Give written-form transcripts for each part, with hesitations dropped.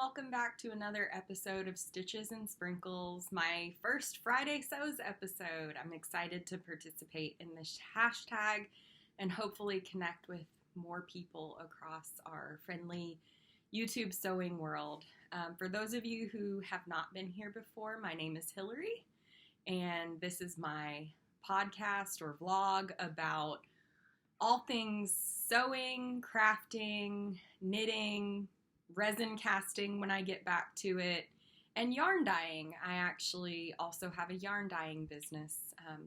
welcome back to another episode of Stitches and Sprinkles, my first Friday Sews episode. I'm excited to participate in this hashtag and hopefully connect with more people across our friendly YouTube sewing world. For those of you who have not been here before, my name is Hillary, and this is my podcast or vlog about all things sewing, crafting, knitting, resin casting when I get back to it, and yarn dyeing. I actually also have a yarn dyeing business.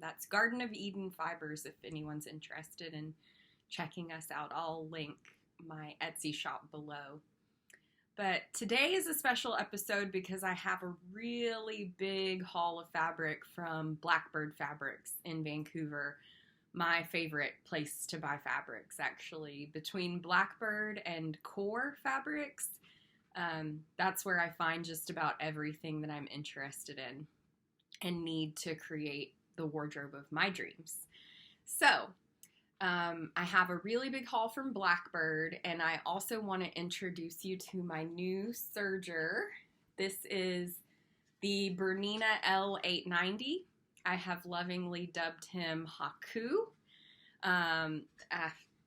That's Garden of Eden Fibers if anyone's interested in checking us out. I'll link my Etsy shop below. But today is a special episode because I have a really big haul of fabric from Blackbird Fabrics in Vancouver. My favorite place to buy fabrics, actually. Between Blackbird and Core Fabrics, that's where I find just about everything that I'm interested in and need to create the wardrobe of my dreams. So, I have a really big haul from Blackbird, and I also want to introduce you to my new serger. This is the Bernina L890. I have lovingly dubbed him Haku,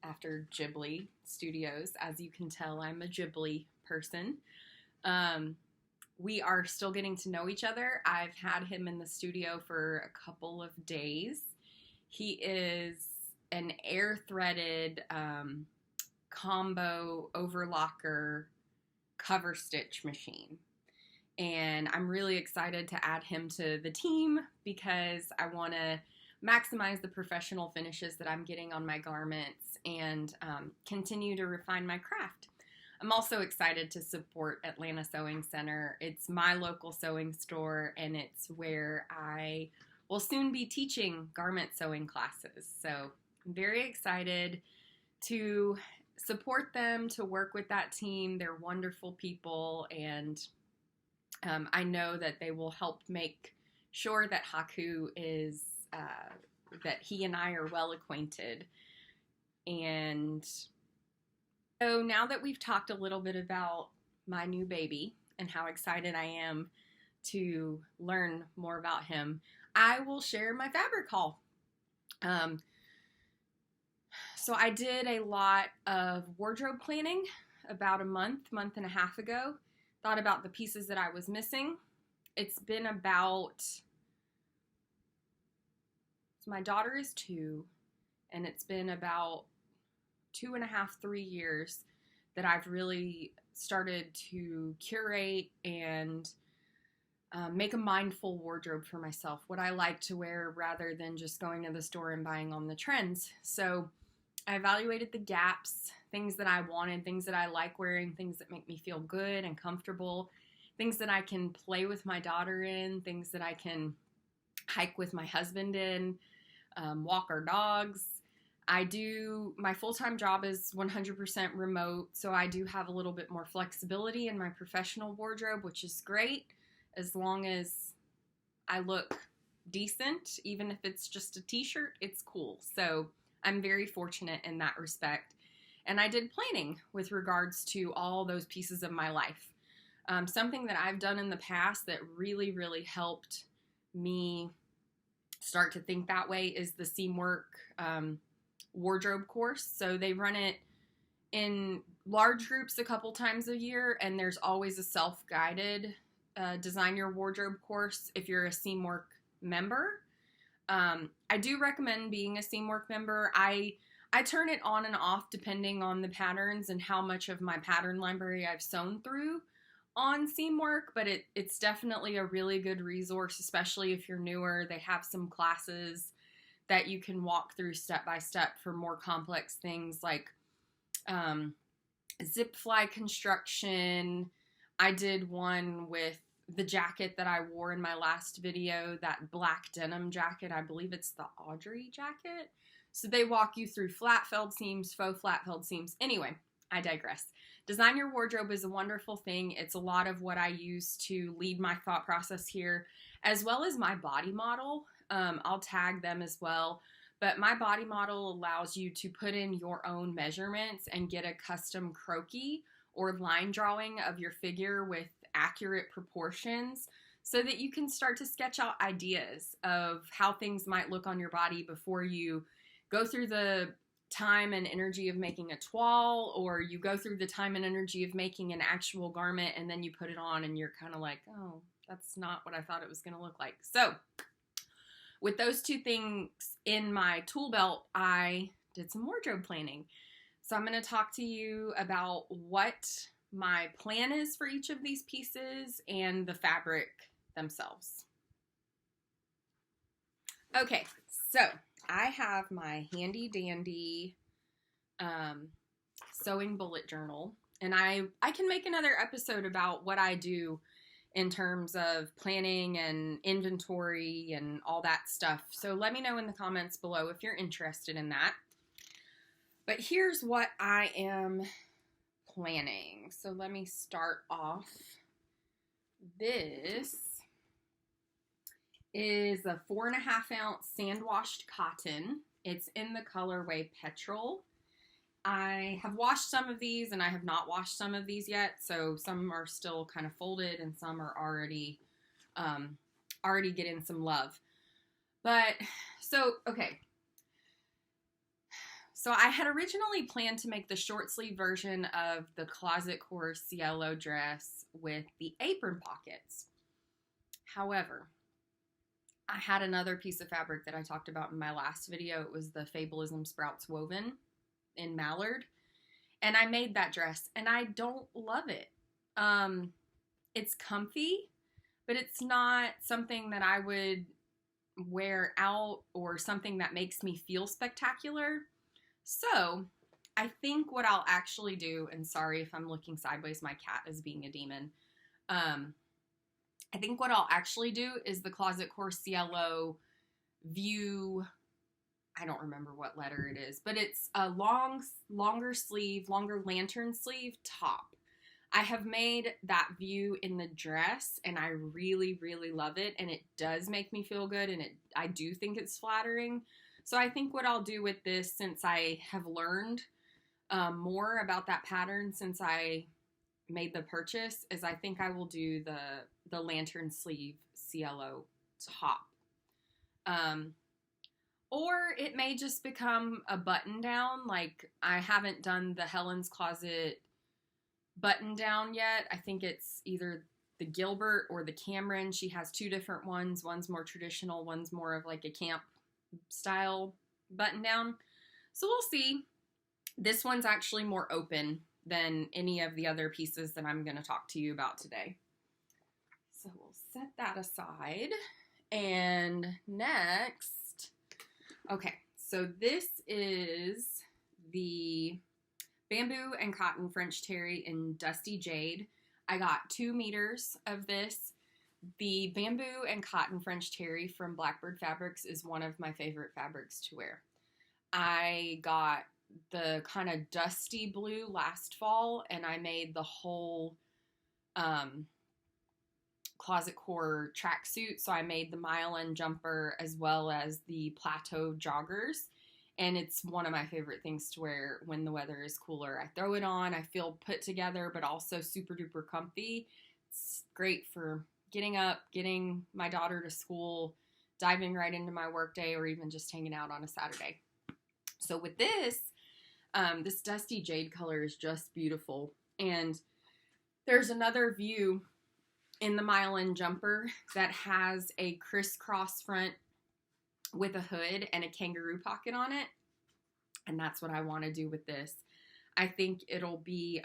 after Ghibli Studios. As you can tell, I'm a Ghibli person. We are still getting to know each other. I've had him in the studio for a couple of days. He is an air-threaded combo overlocker cover stitch machine. And I'm really excited to add him to the team because I want to maximize the professional finishes that I'm getting on my garments and continue to refine my craft. I'm also excited to support Atlanta Sewing Center. It's my local sewing store, and it's where I will soon be teaching garment sewing classes. So I'm very excited to support them, to work with that team. They're wonderful people, and I know that they will help make sure that Haku is, that he and I are well acquainted. And so now that we've talked a little bit about my new baby and how excited I am to learn more about him, I will share my fabric haul. So I did a lot of wardrobe planning about a month and a half ago. Thought about the pieces that I was missing. It's been about, so my daughter is 2, and it's been about 2.5, 3 years that I've really started to curate and make a mindful wardrobe for myself, what I like to wear rather than just going to the store and buying on the trends. So I evaluated the gaps, things that I wanted, things that I like wearing, things that make me feel good and comfortable, things that I can play with my daughter in, things that I can hike with my husband in, walk our dogs. My full-time job is 100% remote, so I do have a little bit more flexibility in my professional wardrobe, which is great as long as I look decent. Even if it's just a t-shirt, it's cool. So I'm very fortunate in that respect. And I did planning with regards to all those pieces of my life. Something that I've done in the past that really, really helped me start to think that way is the Seamwork wardrobe course. So they run it in large groups a couple times a year, and there's always a self-guided design your wardrobe course if you're a Seamwork member. I do recommend being a Seamwork member. I turn it on and off depending on the patterns and how much of my pattern library I've sewn through on Seamwork, but it's definitely a really good resource, especially if you're newer. They have some classes that you can walk through step by step for more complex things like zip fly construction. I did one with the jacket that I wore in my last video, that black denim jacket. I believe it's the Audrey jacket. So they walk you through flat felled seams, faux flat felled seams. Anyway, I digress. Design your wardrobe is a wonderful thing. It's a lot of what I use to lead my thought process here, as well as my body model. I'll tag them as well. But my body model allows you to put in your own measurements and get a custom croquis or line drawing of your figure with accurate proportions so that you can start to sketch out ideas of how things might look on your body before you go through the time and energy of making a toile, or you go through the time and energy of making an actual garment and then you put it on and you're kind of like, oh, that's not what I thought it was going to look like. So with those two things in my tool belt, I did some wardrobe planning. So I'm going to talk to you about what my plan is for each of these pieces and the fabric themselves. Okay, so I have my handy dandy sewing bullet journal, and I can make another episode about what I do in terms of planning and inventory and all that stuff. So let me know in the comments below if you're interested in that. But here's what I am planning. So let me start off. This is a 4.5 ounce sand washed cotton. It's in the colorway Petrol. I have washed some of these and I have not washed some of these yet. So some are still kind of folded and some are already getting some love. But so, okay. So I had originally planned to make the short sleeve version of the Closet Core Cielo dress with the apron pockets. However, I had another piece of fabric that I talked about in my last video. It was the Fabulism Sprouts woven in mallard. And I made that dress and I don't love it. It's comfy, but it's not something that I would wear out or something that makes me feel spectacular. So I think what I'll actually do, and sorry if I'm looking sideways, my cat is being a demon. I think what I'll actually do is the Closet Core Cielo View, I don't remember what letter it is, but it's a longer lantern sleeve top. I have made that view in the dress and I really, really love it. And it does make me feel good and I do think it's flattering. So I think what I'll do with this, since I have learned more about that pattern since I made the purchase, is I think I will do the lantern sleeve Cielo top. Or it may just become a button down. Like I haven't done the Helen's Closet button down yet. I think it's either the Gilbert or the Cameron. She has two different ones. One's more traditional, one's more of like a camp style button down. So we'll see. This one's actually more open than any of the other pieces that I'm going to talk to you about today. So we'll set that aside. And next, okay, so this is the Bamboo and Cotton French Terry in Dusty Jade. I got 2 meters of this. The Bamboo and Cotton French Terry from Blackbird Fabrics is one of my favorite fabrics to wear. I got the kind of dusty blue last fall and I made the whole Closet Core tracksuit. So I made the Mile-End jumper as well as the plateau joggers. And it's one of my favorite things to wear when the weather is cooler. I throw it on, I feel put together, but also super duper comfy. It's great for getting up, getting my daughter to school, diving right into my workday, or even just hanging out on a Saturday. So with this, this Dusty Jade color is just beautiful. And there's another view in the Mile-End jumper that has a crisscross front with a hood and a kangaroo pocket on it. And that's what I want to do with this. I think it'll be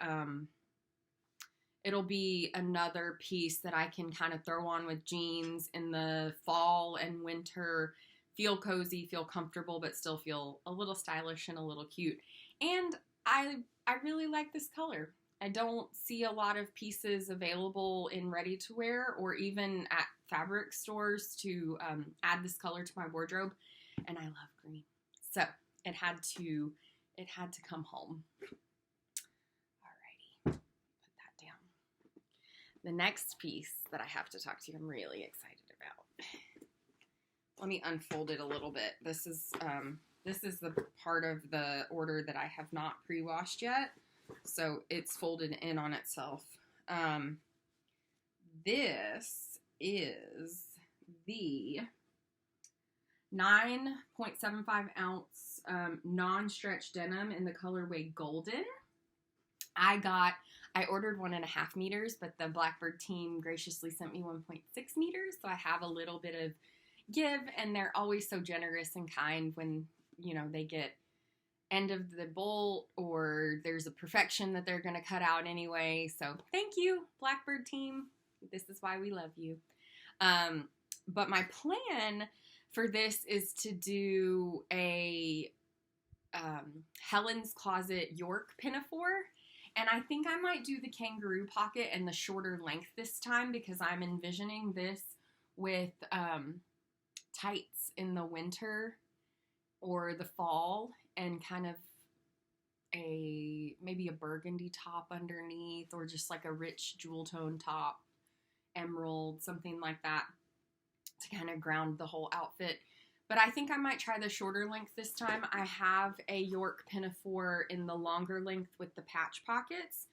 another piece that I can kind of throw on with jeans in the fall and winter, feel cozy, feel comfortable, but still feel a little stylish and a little cute. And I really like this color. I don't see a lot of pieces available in ready to wear or even at fabric stores to add this color to my wardrobe, and I love green, so it had to come home. Alrighty, put that down. The next piece that I have to talk to you, I'm really excited about. Let me unfold it a little bit. This is the part of the order that I have not pre-washed yet. So it's folded in on itself. This is the 9.75 ounce non-stretch denim in the colorway Golden. I ordered 1.5 meters, but the Blackbird team graciously sent me 1.6 meters, so I have a little bit of give, and they're always so generous and kind when, you know, they get end of the bolt or there's a perfection that they're going to cut out anyway. So thank you, Blackbird team. This is why we love you. But my plan for this is to do a Helen's Closet York pinafore. And I think I might do the kangaroo pocket and the shorter length this time because I'm envisioning this with tights in the winter or the fall and kind of maybe a burgundy top underneath or just like a rich jewel tone top, emerald, something like that to kind of ground the whole outfit. But I think I might try the shorter length this time. I have a York pinafore in the longer length with the patch pockets.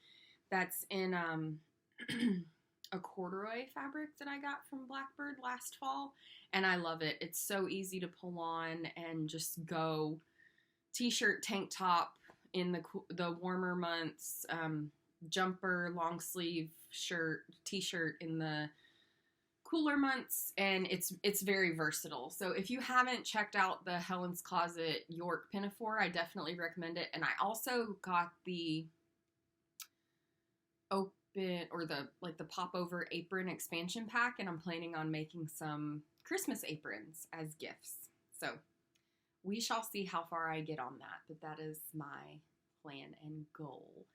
That's in a corduroy fabric that I got from Blackbird last fall. And I love it. It's so easy to pull on and just go t-shirt, tank top in the warmer months, jumper, long sleeve shirt, t-shirt in the cooler months, and it's very versatile. So if you haven't checked out the Helen's Closet York pinafore, I definitely recommend it. And I also got the open or the pop over apron expansion pack, and I'm planning on making some Christmas aprons as gifts. So we shall see how far I get on that, but that is my plan and goal.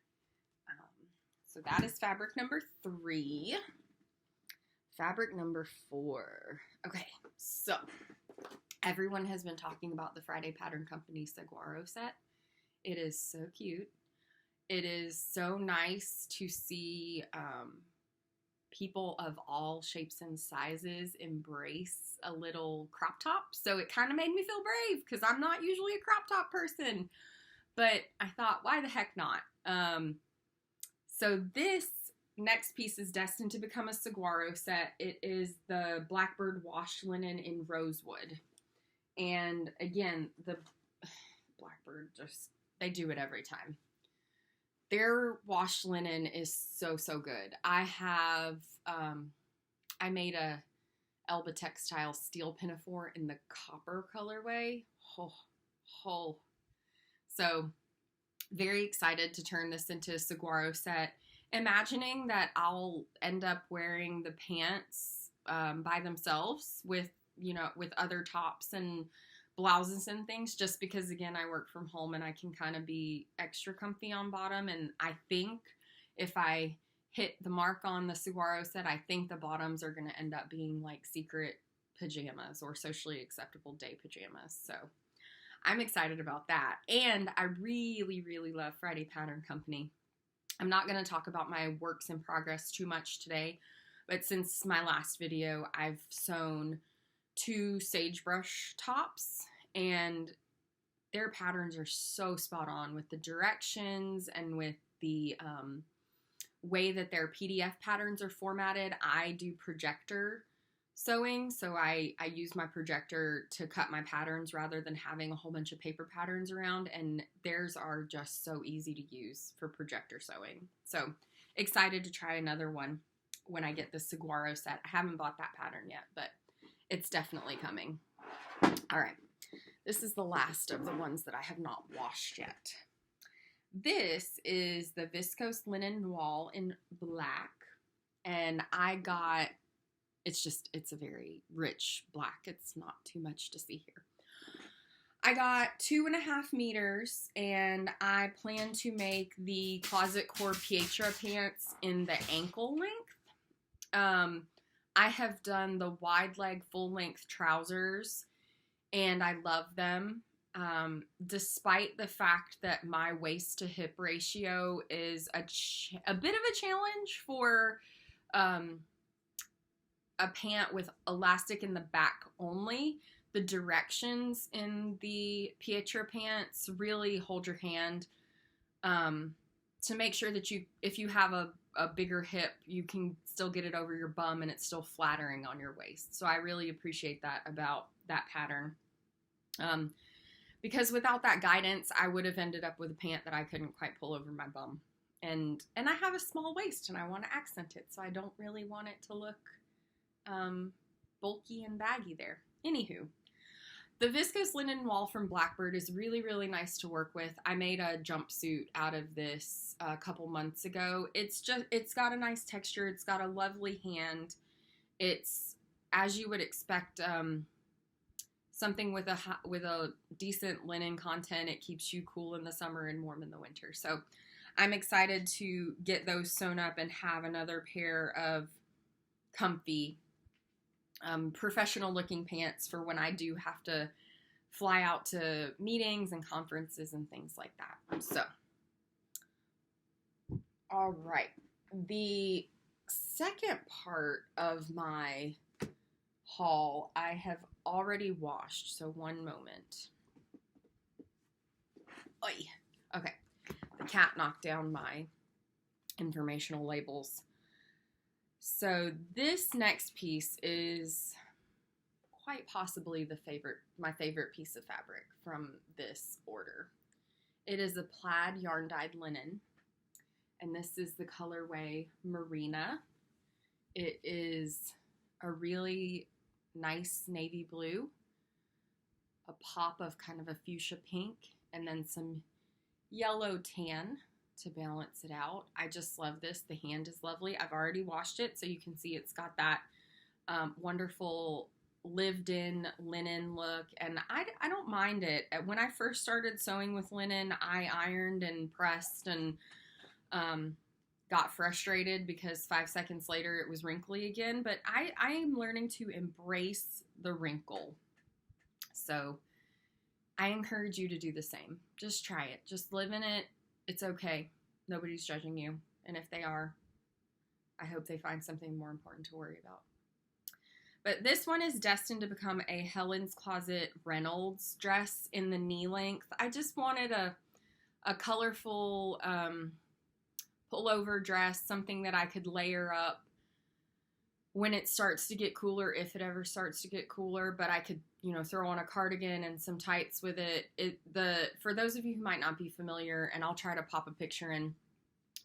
So that is fabric number 3. Fabric number 4. Okay, so everyone has been talking about the Friday Pattern Company Saguaro set. It is so cute. It is so nice to see people of all shapes and sizes embrace a little crop top. So it kind of made me feel brave because I'm not usually a crop top person. But I thought, why the heck not? So this next piece is destined to become a saguaro set. It is the Blackbird wash linen in rosewood. And again, the Blackbird they do it every time. Their wash linen is so, so good. I made a Elba Textile steel pinafore in the copper colorway. So very excited to turn this into a saguaro set. Imagining that I'll end up wearing the pants by themselves with other tops and blouses and things, just because, again, I work from home and I can kind of be extra comfy on bottom. And I think if I hit the mark on the saguaro set, I think the bottoms are going to end up being like secret pajamas or socially acceptable day pajamas. So I'm excited about that. And I really, really love Friday Pattern Company. I'm not going to talk about my works in progress too much today, but since my last video, I've sewn 2 sagebrush tops, and their patterns are so spot on with the directions and with the way that their PDF patterns are formatted. I do projector sewing, so I use my projector to cut my patterns rather than having a whole bunch of paper patterns around, and theirs are just so easy to use for projector sewing. So excited to try another one when I get the saguaro set. I haven't bought that pattern yet, but it's definitely coming. All right, this is the last of the ones that I have not washed yet. This is the Viscose Linen Voile in black, and I got, it's a very rich black. It's not too much to see here. I got 2.5 meters, and I plan to make the Closet Core Pietra pants in the ankle length. I have done the wide leg full length trousers, and I love them. Despite the fact that my waist to hip ratio is a bit of a challenge for a pant with elastic in the back only, the directions in the Pietra pants really hold your hand. to make sure that if you have a bigger hip, you can still get it over your bum and it's still flattering on your waist. So I really appreciate that about that pattern. Because without that guidance, I would have ended up with a pant that I couldn't quite pull over my bum. And I have a small waist and I want to accent it, so I don't really want it to look bulky and baggy there. Anywho, the viscose linen wool from Blackbird is really, really nice to work with. I made a jumpsuit out of this a couple months ago. It's got a nice texture. It's got a lovely hand. It's, as you would expect, something with a decent linen content. It keeps you cool in the summer and warm in the winter. So I'm excited to get those sewn up and have another pair of comfy, professional looking pants for when I do have to fly out to meetings and conferences and things like that. So, all right. The second part of my haul I have already washed, so one moment. Oy. Okay. The cat knocked down my informational labels. So this next piece is quite possibly my favorite piece of fabric from this order. It is a plaid yarn dyed linen, and this is the colorway Marina. It is a really nice navy blue, a pop of kind of a fuchsia pink, and then some yellow tan to balance it out. I just love this. The hand is lovely. I've already washed it, so you can see it's got that wonderful lived-in linen look, and I don't mind it. When I first started sewing with linen, I ironed and pressed and got frustrated because 5 seconds later it was wrinkly again, but I am learning to embrace the wrinkle. So I encourage you to do the same. Just try it. Just live in it. It's okay. Nobody's judging you. And if they are, I hope they find something more important to worry about. But this one is destined to become a Helen's Closet Reynolds dress in the knee length. I just wanted a colorful pullover dress, something that I could layer up when it starts to get cooler, if it ever starts to get cooler, but I could, throw on a cardigan and some tights with it. For those of you who might not be familiar, and I'll try to pop a picture in,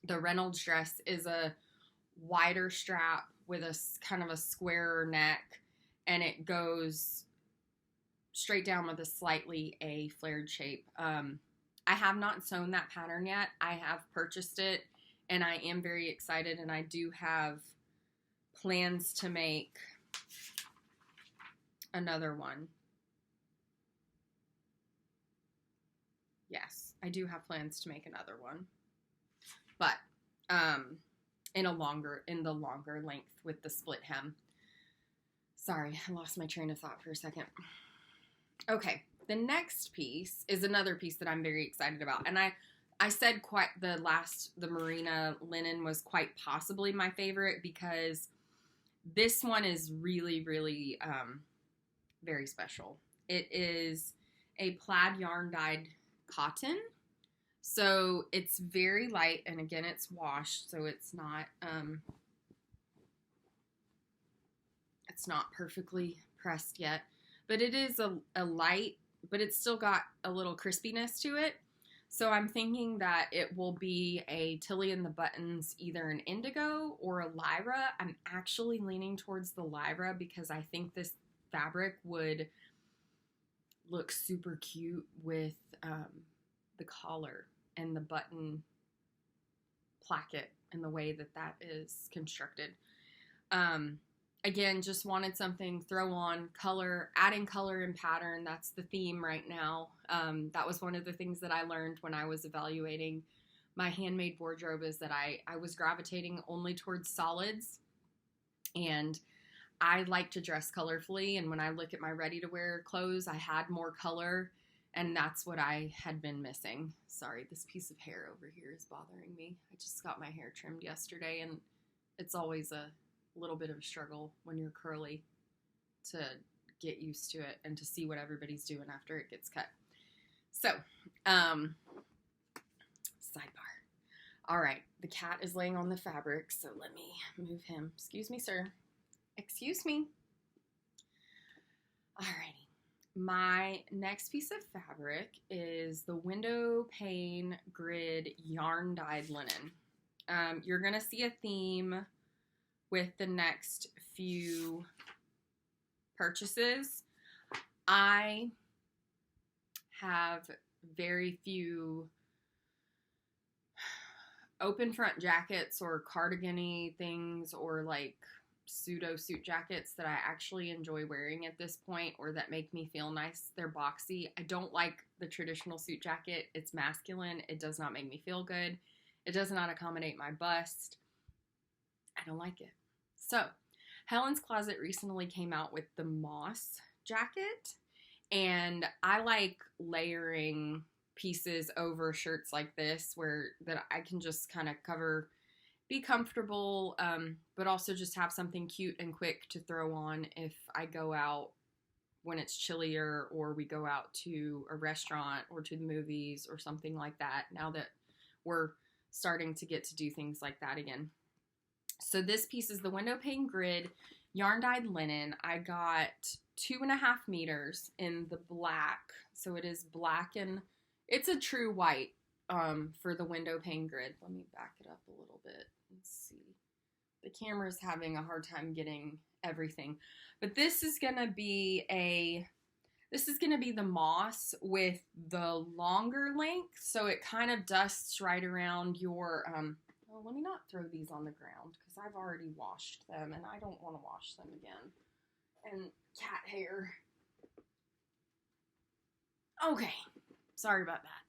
the Reynolds dress is a wider strap with a kind of a squarer neck, and it goes straight down with a slightly flared shape. I have not sewn that pattern yet. I have purchased it, and I am very excited, and I do have plans to make another one. Yes, I do have plans to make another one, but in the longer length with the split hem. Sorry, I lost my train of thought for a second. Okay, the next piece is another piece that I'm very excited about, and I said the Marina linen was quite possibly my favorite because this one is really, really very special. It is a plaid yarn dyed cotton. So it's very light, and again, it's washed, so it's not perfectly pressed yet, but it is a light, but it's still got a little crispiness to it. So I'm thinking that it will be a Tilly and the Buttons, either an indigo or a Lyra. I'm actually leaning towards the Lyra because I think this fabric would look super cute with the collar and the button placket and the way that is constructed. Again, just wanted something, throw on color, adding color and pattern. That's the theme right now. That was one of the things that I learned when I was evaluating my handmade wardrobe, is that I was gravitating only towards solids, and I like to dress colorfully. And when I look at my ready-to-wear clothes, I had more color, and that's what I had been missing. Sorry, this piece of hair over here is bothering me. I just got my hair trimmed yesterday, and it's always a little bit of a struggle when you're curly to get used to it and to see what everybody's doing after it gets cut. So, sidebar. All right, the cat is laying on the fabric, so let me move him. Excuse me, sir. Excuse me. Alrighty. My next piece of fabric is the window pane grid yarn dyed linen. You're going to see a theme with the next few purchases. I have very few open front jackets or cardigan-y things or like pseudo suit jackets that I actually enjoy wearing at this point or that make me feel nice. They're boxy. I don't like the traditional suit jacket. It's masculine. It does not make me feel good. It does not accommodate my bust. I don't like it. So Helen's Closet recently came out with the moss jacket, and I like layering pieces over shirts like this that I can just kind of cover, be comfortable, but also just have something cute and quick to throw on if I go out when it's chillier or we go out to a restaurant or to the movies or something like that, now that we're starting to get to do things like that again. So this piece is the window pane grid yarn dyed linen. I got 2.5 meters in the black. So it is black and it's a true white for the window pane grid. Let me back it up a little bit. Let's see. The camera's having a hard time getting everything. But this is going to be the moss with the longer length. So it kind of dusts right around your, well, let me not throw these on the ground because I've already washed them and I don't want to wash them again. And cat hair. Okay. Sorry about that.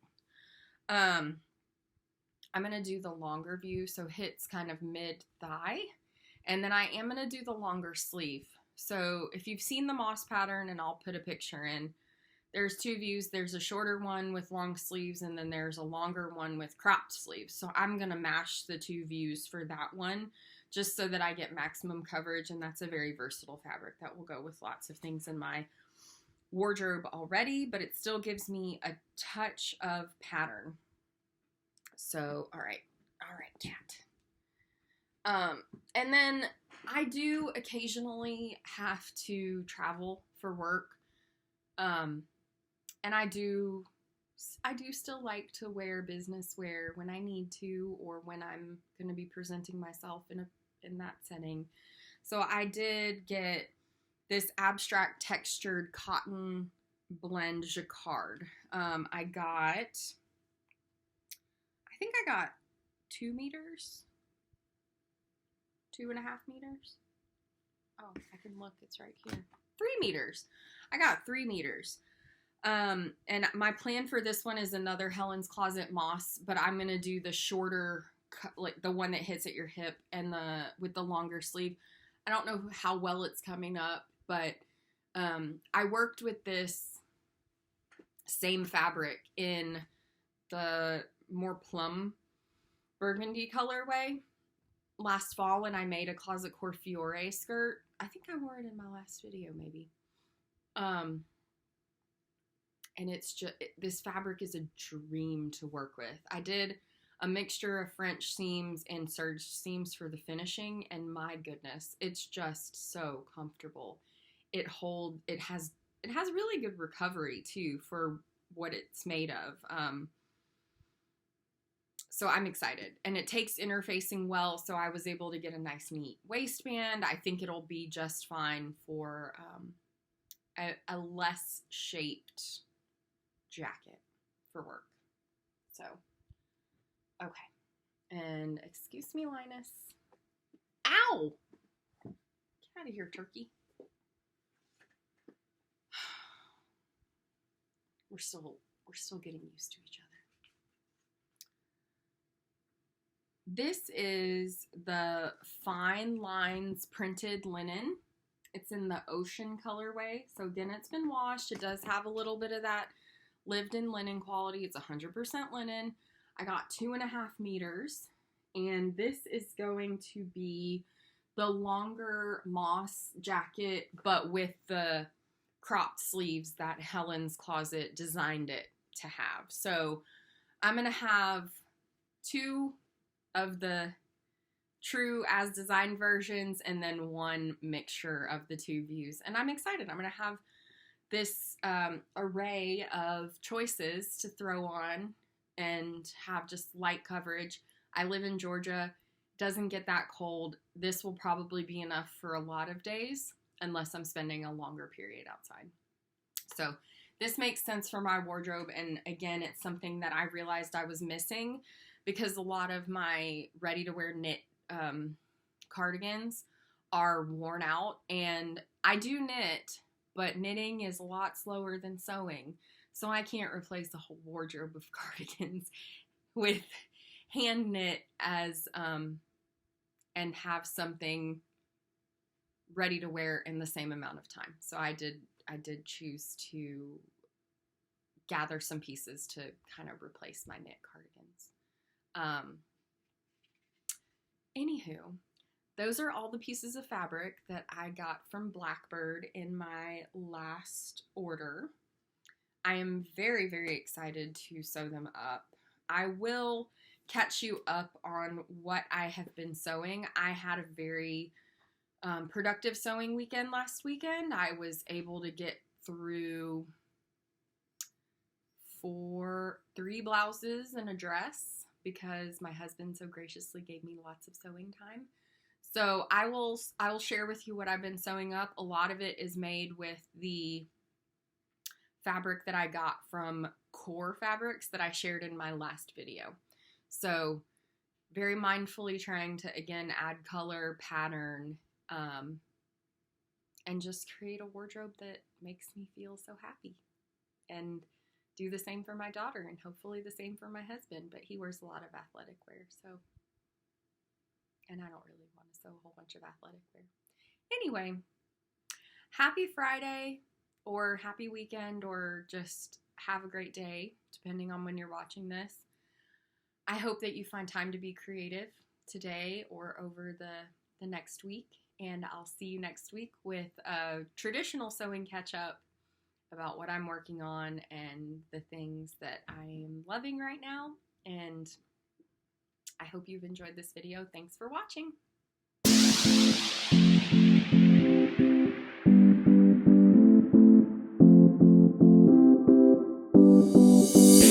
I'm going to do the longer view, so hits kind of mid-thigh. And then I am going to do the longer sleeve. So if you've seen the moss pattern, and I'll put a picture in, there's two views. There's a shorter one with long sleeves, and then there's a longer one with cropped sleeves. So I'm going to mash the two views for that one, just so that I get maximum coverage, and that's a very versatile fabric that will go with lots of things in my wardrobe already, but it still gives me a touch of pattern. So, all right, cat. And then I do occasionally have to travel for work. And I do still like to wear business wear when I need to, or when I'm going to be presenting myself in that setting. So I did get this abstract textured cotton blend jacquard. I think I got 2 meters, 2.5 meters. Oh, I can look, it's right here. 3 meters. I got 3 meters. And my plan for this one is another Helen's Closet moss, but I'm going to do the shorter, like the one that hits at your hip and with the longer sleeve. I don't know how well it's coming up, but I worked with this same fabric in the more plum burgundy colorway last fall when I made a Closet Core Fiore skirt. I think I wore it in my last video, maybe. And it's just, this fabric is a dream to work with. I did a mixture of French seams and serge seams for the finishing, and my goodness, it's just so comfortable. It has really good recovery too for what it's made of. So I'm excited, and it takes interfacing well, so I was able to get a nice neat waistband. I think it'll be just fine for a less shaped jacket for work. So, okay. And excuse me, Linus. Ow! Get out of here, turkey. We're still getting used to each other. This is the Fine Lines printed linen. It's in the ocean colorway. So again, it's been washed. It does have a little bit of that lived-in linen quality. It's 100% linen. I got 2.5 meters. And this is going to be the longer moss jacket, but with the cropped sleeves that Helen's Closet designed it to have. So I'm going to have 2 of the true as designed versions and then one mixture of the two views. And I'm excited. I'm going to have this array of choices to throw on and have just light coverage. I live in Georgia. Doesn't get that cold. This will probably be enough for a lot of days unless I'm spending a longer period outside. So this makes sense for my wardrobe. And again, it's something that I realized I was missing because a lot of my ready-to-wear knit cardigans are worn out. And I do knit, but knitting is a lot slower than sewing. So I can't replace a whole wardrobe of cardigans with hand knit as and have something ready to wear in the same amount of time. So I did choose to gather some pieces to kind of replace my knit cardigans. Anywho, those are all the pieces of fabric that I got from Blackbird in my last order. I am very, very excited to sew them up. I will catch you up on what I have been sewing. I had a very productive sewing weekend last weekend. I was able to get through 3 blouses and a dress because my husband so graciously gave me lots of sewing time. So I will share with you what I've been sewing up. A lot of it is made with the fabric that I got from Core Fabrics that I shared in my last video. So very mindfully trying to, again, add color, pattern, and just create a wardrobe that makes me feel so happy. And do the same for my daughter and hopefully the same for my husband, but he wears a lot of athletic wear, so, and I don't really want to sew a whole bunch of athletic wear. Anyway, happy Friday or happy weekend or just have a great day, depending on when you're watching this. I hope that you find time to be creative today or over the next week, and I'll see you next week with a traditional sewing catch-up about what I'm working on and the things that I am loving right now. And I hope you've enjoyed this video. Thanks for watching.